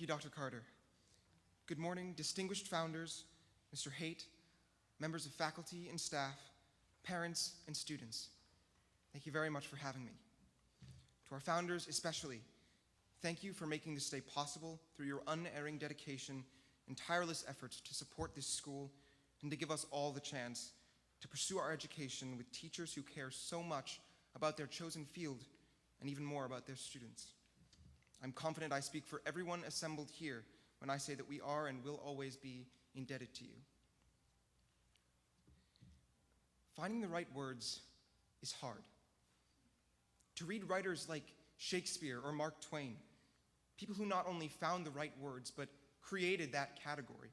you, Dr. Carter. Good morning, distinguished founders, Mr. Haight, members of faculty and staff, parents and students. Thank you very much for having me. To our founders especially, thank you for making this day possible through your unerring dedication and tireless efforts to support this school and to give us all the chance to pursue our education with teachers who care so much about their chosen field and even more about their students. I'm confident I speak for everyone assembled here when I say that we are and will always be indebted to you. Finding the right words is hard. To read writers like Shakespeare or Mark Twain, people who not only found the right words but created that category,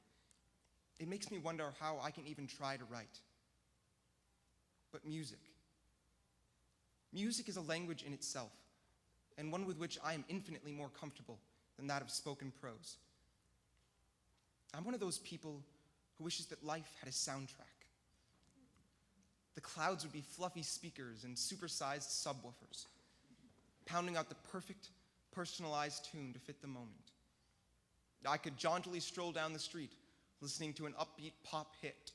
it makes me wonder how I can even try to write. But music. Music is a language in itself, and one with which I am infinitely more comfortable than that of spoken prose. I'm one of those people who wishes that life had a soundtrack. The clouds would be fluffy speakers and supersized subwoofers, pounding out the perfect, personalized tune to fit the moment. I could jauntily stroll down the street, listening to an upbeat pop hit,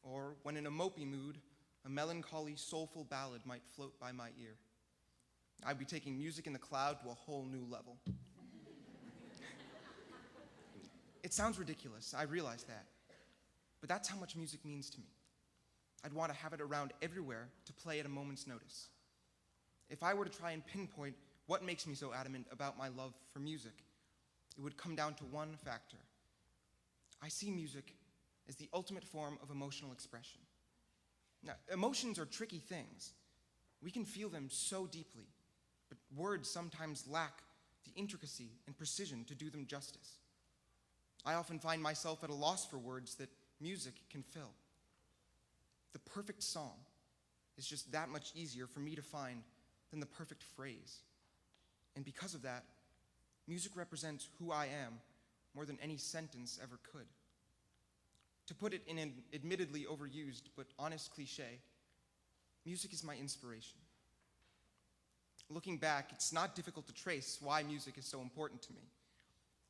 or when in a mopey mood, a melancholy, soulful ballad might float by my ear. I'd be taking music in the cloud to a whole new level. It sounds ridiculous, I realize that, but that's how much music means to me. I'd want to have it around everywhere to play at a moment's notice. If I were to try and pinpoint what makes me so adamant about my love for music, it would come down to one factor. I see music as the ultimate form of emotional expression. Now, emotions are tricky things. We can feel them so deeply, but words sometimes lack the intricacy and precision to do them justice. I often find myself at a loss for words that music can fill. The perfect song is just that much easier for me to find than the perfect phrase. And because of that, music represents who I am more than any sentence ever could. To put it in an admittedly overused but honest cliche, music is my inspiration. Looking back, it's not difficult to trace why music is so important to me.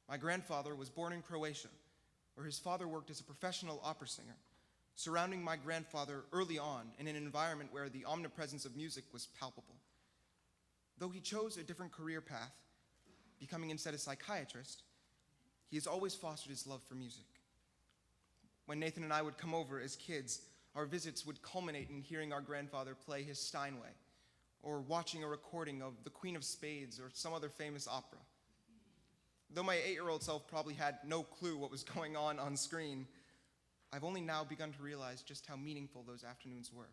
My grandfather was born in Croatia, where his father worked as a professional opera singer, surrounding my grandfather early on in an environment where the omnipresence of music was palpable. Though he chose a different career path, becoming instead a psychiatrist, he has always fostered his love for music. When Nathan and I would come over as kids, our visits would culminate in hearing our grandfather play his Steinway, or watching a recording of The Queen of Spades or some other famous opera. Though my 8-year-old self probably had no clue what was going on screen, I've only now begun to realize just how meaningful those afternoons were.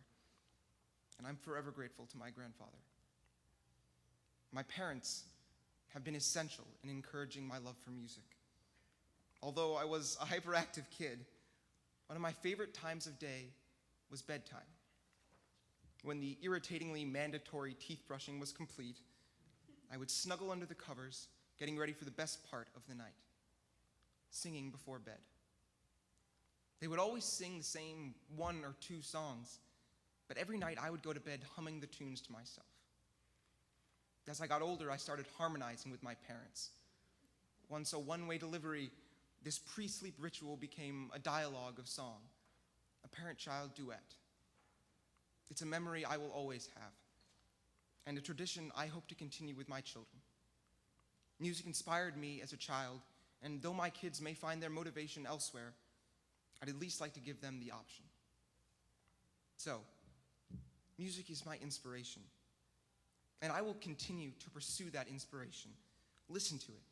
And I'm forever grateful to my grandfather. My parents have been essential in encouraging my love for music. Although I was a hyperactive kid, one of my favorite times of day was bedtime, when the irritatingly mandatory teeth brushing was complete. I would snuggle under the covers, getting ready for the best part of the night, singing before bed. They would always sing the same 1 or 2 songs, but every night I would go to bed humming the tunes to myself. As I got older, I started harmonizing with my parents. Once a one-way delivery, this pre-sleep ritual became a dialogue of song, a parent-child duet. It's a memory I will always have, and a tradition I hope to continue with my children. Music inspired me as a child, and though my kids may find their motivation elsewhere, I'd at least like to give them the option. So, music is my inspiration, and I will continue to pursue that inspiration, listen to it,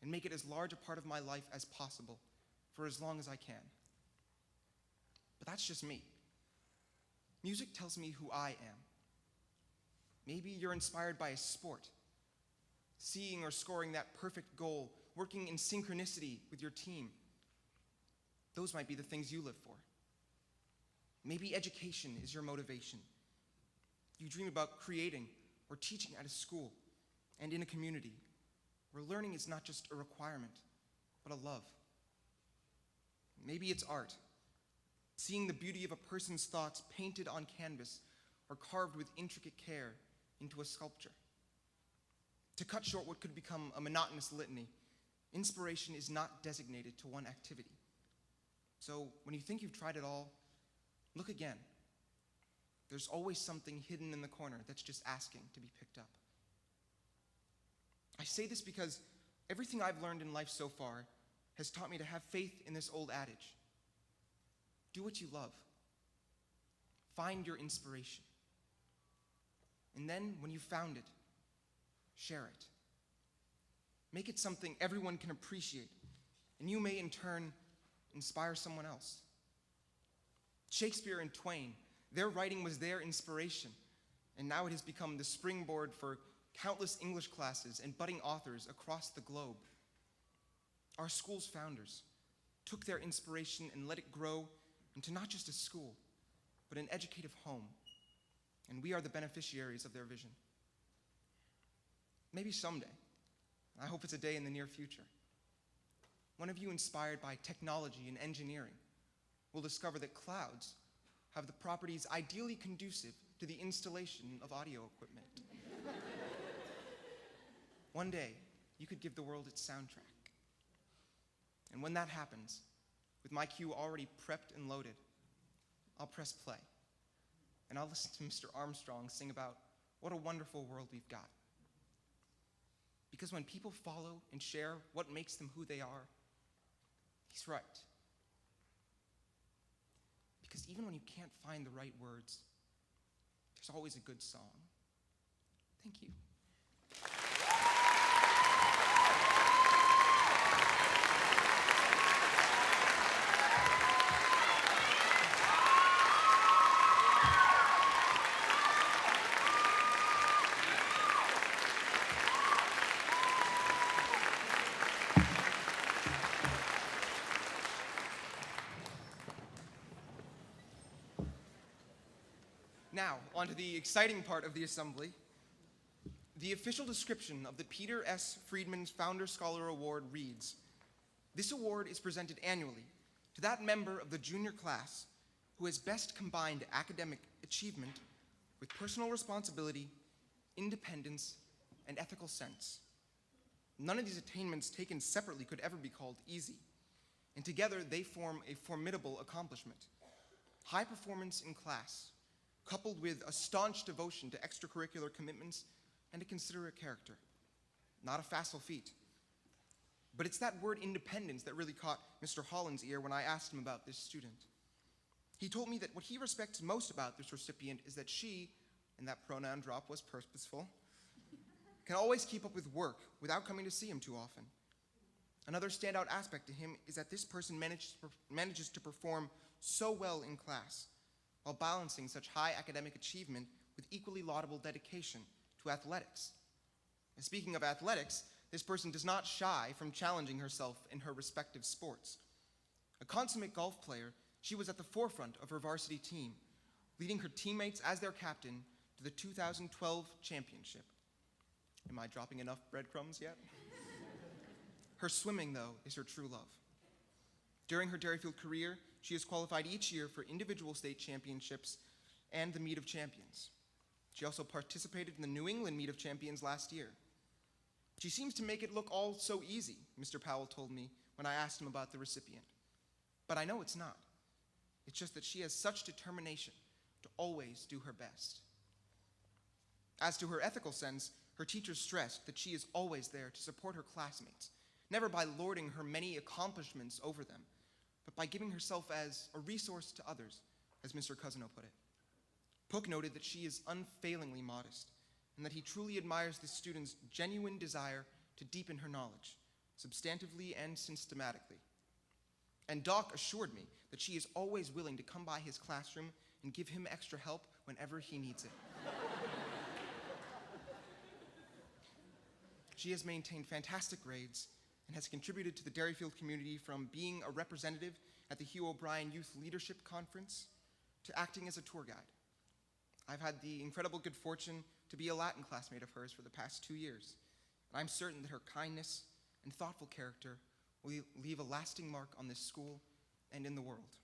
and make it as large a part of my life as possible for as long as I can. But that's just me. Music tells me who I am. Maybe you're inspired by a sport, seeing or scoring that perfect goal, working in synchronicity with your team. Those might be the things you live for. Maybe education is your motivation. You dream about creating or teaching at a school and in a community where learning is not just a requirement, but a love. Maybe it's art, seeing the beauty of a person's thoughts painted on canvas or carved with intricate care into a sculpture. To cut short what could become a monotonous litany, Inspiration is not designated to one activity. So when you think you've tried it all, look again. There's always something hidden in the corner that's just asking to be picked up. I say this because everything I've learned in life so far has taught me to have faith in this old adage. Do what you love. Find your inspiration. And then, when you've found it, share it. Make it something everyone can appreciate, and you may in turn inspire someone else. Shakespeare and Twain, their writing was their inspiration, and now it has become the springboard for countless English classes and budding authors across the globe. Our school's founders took their inspiration and let it grow into not just a school, but an educative home, and we are the beneficiaries of their vision. Maybe someday, I hope it's a day in the near future, one of you inspired by technology and engineering will discover that clouds have the properties ideally conducive to the installation of audio equipment. One day, you could give the world its soundtrack. And when that happens, with my cue already prepped and loaded, I'll press play, and I'll listen to Mr. Armstrong sing about what a wonderful world we've got. Because when people follow and share what makes them who they are, he's right. Because even when you can't find the right words, there's always a good song. Thank you. Now, on to the exciting part of the assembly. The official description of the Peter S. Freedman Founder Scholar Award reads, "This award is presented annually to that member of the junior class who has best combined academic achievement with personal responsibility, independence, and ethical sense. None of these attainments taken separately could ever be called easy, and together they form a formidable accomplishment. High performance in class, coupled with a staunch devotion to extracurricular commitments and a considerate character. Not a facile feat. But it's that word independence that really caught Mr. Holland's ear when I asked him about this student. He told me that what he respects most about this recipient is that she, and that pronoun drop was purposeful, can always keep up with work without coming to see him too often. Another standout aspect to him is that this person manages to perform so well in class, while balancing such high academic achievement with equally laudable dedication to athletics. And speaking of athletics, this person does not shy from challenging herself in her respective sports. A consummate golf player, she was at the forefront of her varsity team, leading her teammates as their captain to the 2012 championship. Am I dropping enough breadcrumbs yet? Her swimming, though, is her true love. During her Derryfield career, she has qualified each year for individual state championships and the Meet of Champions. She also participated in the New England Meet of Champions last year. She seems to make it look all so easy, Mr. Powell told me when I asked him about the recipient. But I know it's not. It's just that she has such determination to always do her best. As to her ethical sense, her teachers stressed that she is always there to support her classmates, never by lording her many accomplishments over them, but by giving herself as a resource to others, as Mr. Cousino put it. Pook noted that she is unfailingly modest, and that he truly admires the student's genuine desire to deepen her knowledge, substantively and systematically. And Doc assured me that she is always willing to come by his classroom and give him extra help whenever he needs it. She has maintained fantastic grades and has contributed to the Derryfield community from being a representative at the Hugh O'Brien Youth Leadership Conference to acting as a tour guide. I've had the incredible good fortune to be a Latin classmate of hers for the past 2 years, and I'm certain that her kindness and thoughtful character will leave a lasting mark on this school and in the world.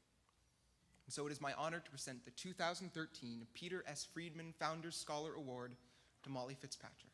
And so it is my honor to present the 2013 Peter S. Freedman Founders Scholar Award to Molly Fitzpatrick.